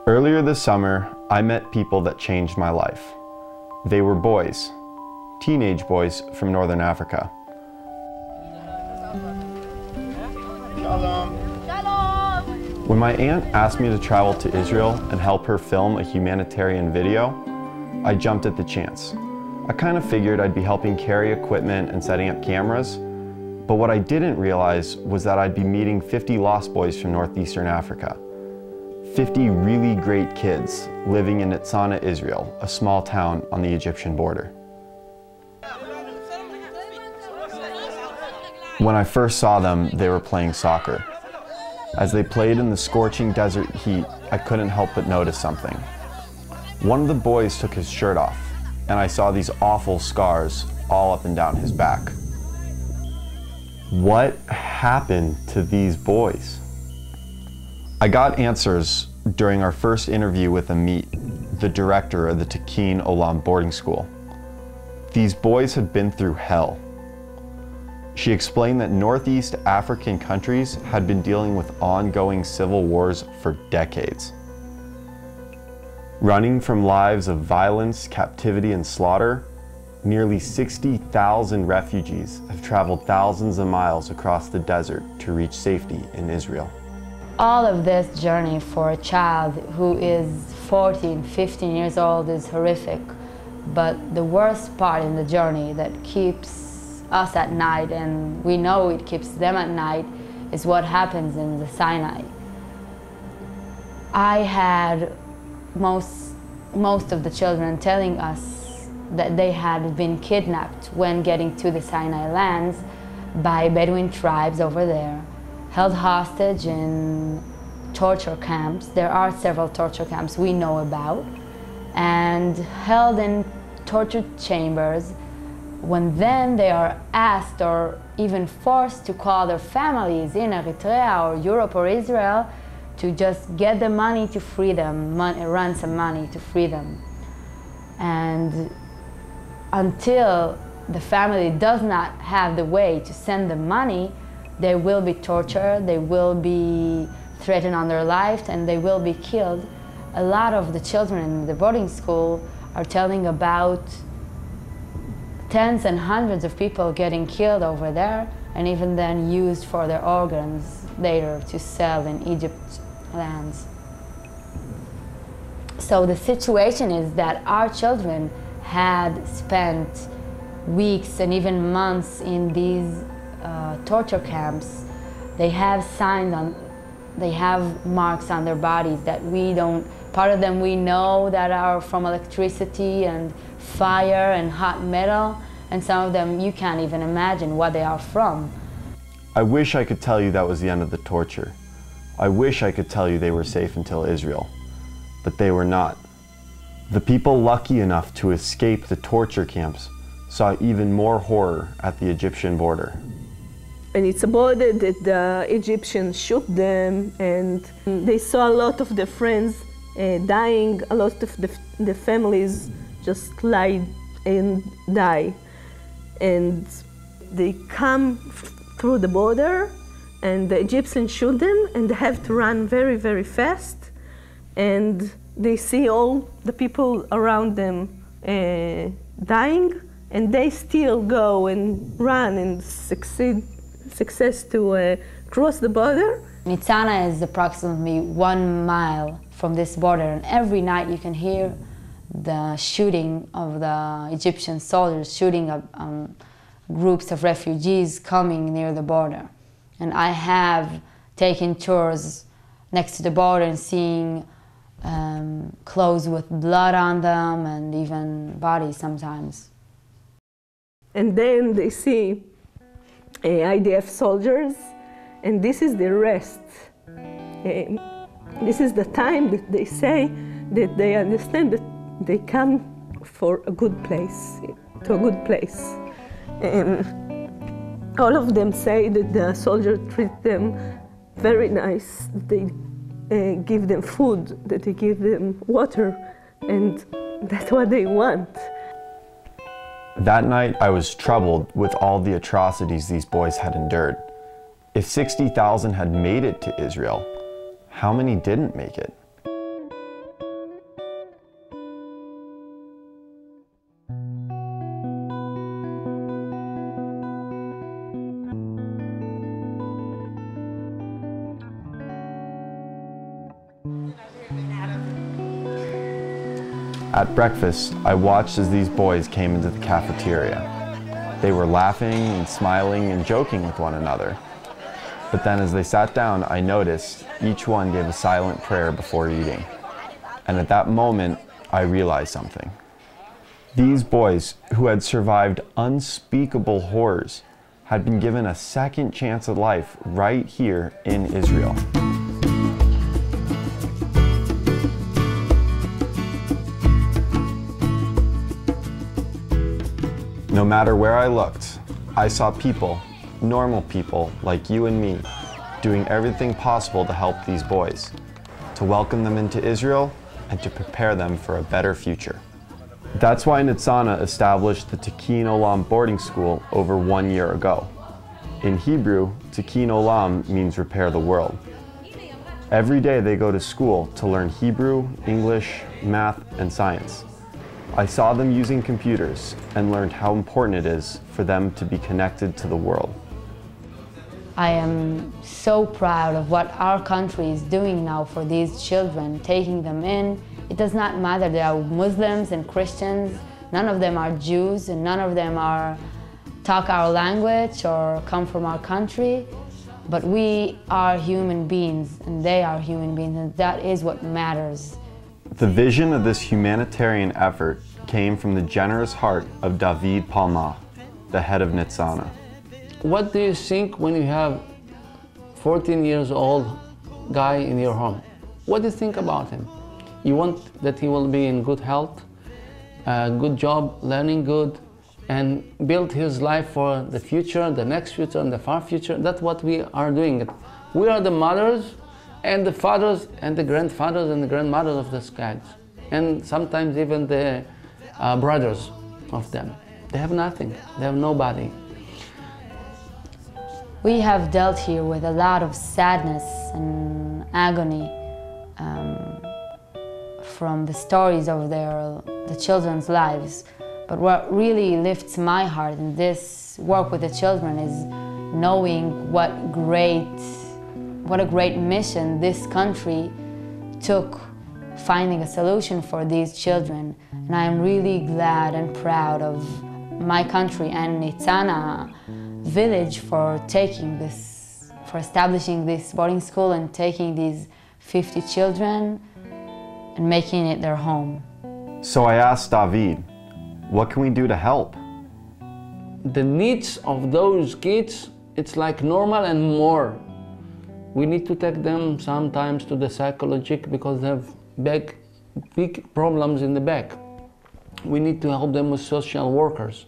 Earlier this summer, I met people that changed my life. They were boys, teenage boys from Northern Africa. When my aunt asked me to travel to Israel and help her film a humanitarian video, I jumped at the chance. I kind of figured I'd be helping carry equipment and setting up cameras, but what I didn't realize was that I'd be meeting 50 lost boys from northeastern Africa. 50 really great kids living in Nitzana, Israel, a small town on the Egyptian border. When I first saw them, they were playing soccer. As they played in the scorching desert heat, I couldn't help but notice something. One of the boys took his shirt off, and I saw these awful scars all up and down his back. What happened to these boys? I got answers during our first interview with Amit, the director of the Tekin Olam boarding school. These boys had been through hell. She explained that Northeast African countries had been dealing with ongoing civil wars for decades. Running from lives of violence, captivity, and slaughter, nearly 60,000 refugees have traveled thousands of miles across the desert to reach safety in Israel. All of this journey for a child who is 14, 15 years old is horrific, but the worst part in the journey that keeps us at night, and we know it keeps them at night, is what happens in the Sinai. I had most of the children telling us that they had been kidnapped when getting to the Sinai lands by Bedouin tribes over there, held hostage in torture camps. There are several torture camps we know about, and held in torture chambers, when then they are asked or even forced to call their families in Eritrea or Europe or Israel to just get the money to free them, ransom money to free them. And until the family does not have the way to send the money, they will be tortured, they will be threatened on their life, and they will be killed. A lot of the children in the boarding school are telling about tens and hundreds of people getting killed over there, and even then used for their organs later to sell in Egypt lands. So the situation is that our children had spent weeks and even months in these torture camps. They have signs they have marks on their bodies that we don't, part of them we know that are from electricity and fire and hot metal, and some of them you can't even imagine what they are from. I wish I could tell you that was the end of the torture. I wish I could tell you they were safe until Israel, but they were not. The people lucky enough to escape the torture camps saw even more horror at the Egyptian border. And it's a border that the Egyptians shoot them, and they saw a lot of their friends dying, a lot of the families just lie and die. And they come through the border, and the Egyptians shoot them, and they have to run very, very fast. And they see all the people around them dying, and they still go and run and success to cross the border. Nitzana is approximately 1 mile from this border, and every night you can hear the shooting of the Egyptian soldiers shooting up groups of refugees coming near the border. And I have taken tours next to the border and seeing clothes with blood on them and even bodies sometimes. And then they see IDF soldiers, and this is the rest. This is the time that they say that they understand that they come for a good place, to a good place. All of them say that the soldiers treat them very nice. They give them food, that they give them water, and that's what they want. That night, I was troubled with all the atrocities these boys had endured. If 60,000 had made it to Israel, how many didn't make it? At breakfast, I watched as these boys came into the cafeteria. They were laughing and smiling and joking with one another. But then as they sat down, I noticed each one gave a silent prayer before eating. And at that moment, I realized something. These boys, who had survived unspeakable horrors, had been given a second chance at life right here in Israel. No matter where I looked, I saw people, normal people like you and me, doing everything possible to help these boys, to welcome them into Israel and to prepare them for a better future. That's why Nitzana established the Tikkun Olam boarding school over 1 year ago. In Hebrew, Tikkun Olam means repair the world. Every day they go to school to learn Hebrew, English, math, and science. I saw them using computers and learned how important it is for them to be connected to the world. I am so proud of what our country is doing now for these children, taking them in. It does not matter, they are Muslims and Christians, none of them are Jews, and none of them talk our language or come from our country. But we are human beings, and they are human beings, and that is what matters. The vision of this humanitarian effort came from the generous heart of David Palma, the head of Nitzana. What do you think when you have 14 years old guy in your home? What do you think about him? You want that he will be in good health, good job, learning good, and build his life for the future, the next future, and the far future. That's what we are doing. We are the mothers and the fathers and the grandfathers and the grandmothers of these guys, and sometimes even the brothers of them. They have nothing, they have nobody. We have dealt here with a lot of sadness and agony from the stories of the children's lives. But what really lifts my heart in this work with the children is knowing what a great mission this country took finding a solution for these children. And I am really glad and proud of my country and Nitzana village for establishing this boarding school and taking these 50 children and making it their home. So I asked David, what can we do to help? The needs of those kids, it's like normal and more. We need to take them sometimes to the psychologist because they have big problems in the back. We need to help them with social workers,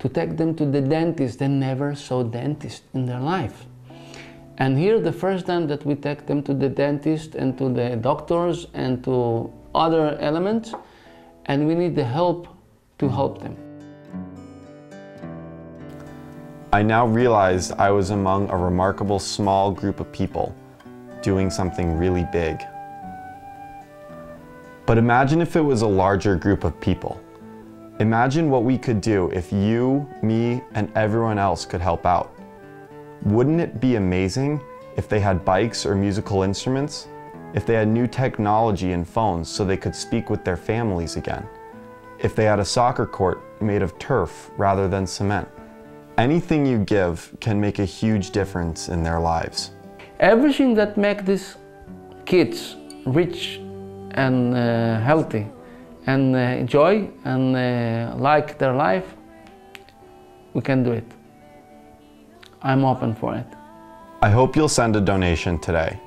to take them to the dentist. They never saw dentist in their life. And here the first time that we take them to the dentist and to the doctors and to other elements, and we need the help to help them. I now realized I was among a remarkable small group of people doing something really big. But imagine if it was a larger group of people. Imagine what we could do if you, me, and everyone else could help out. Wouldn't it be amazing if they had bikes or musical instruments? If they had new technology and phones so they could speak with their families again? If they had a soccer court made of turf rather than cement? Anything you give can make a huge difference in their lives. Everything that makes these kids rich and healthy and enjoy and like their life, we can do it. I'm open for it. I hope you'll send a donation today.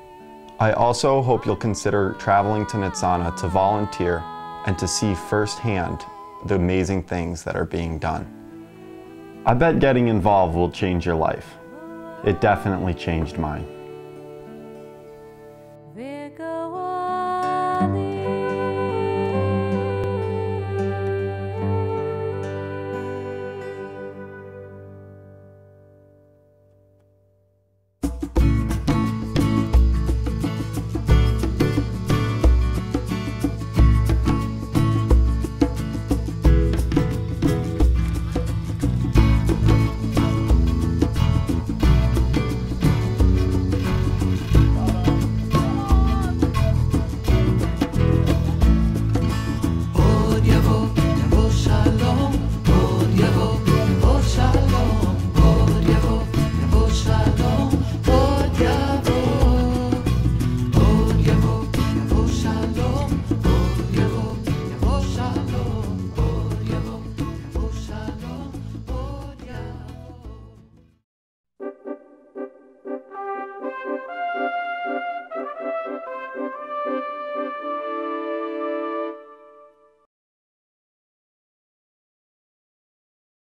I also hope you'll consider traveling to Nitzana to volunteer and to see firsthand the amazing things that are being done. I bet getting involved will change your life. It definitely changed mine.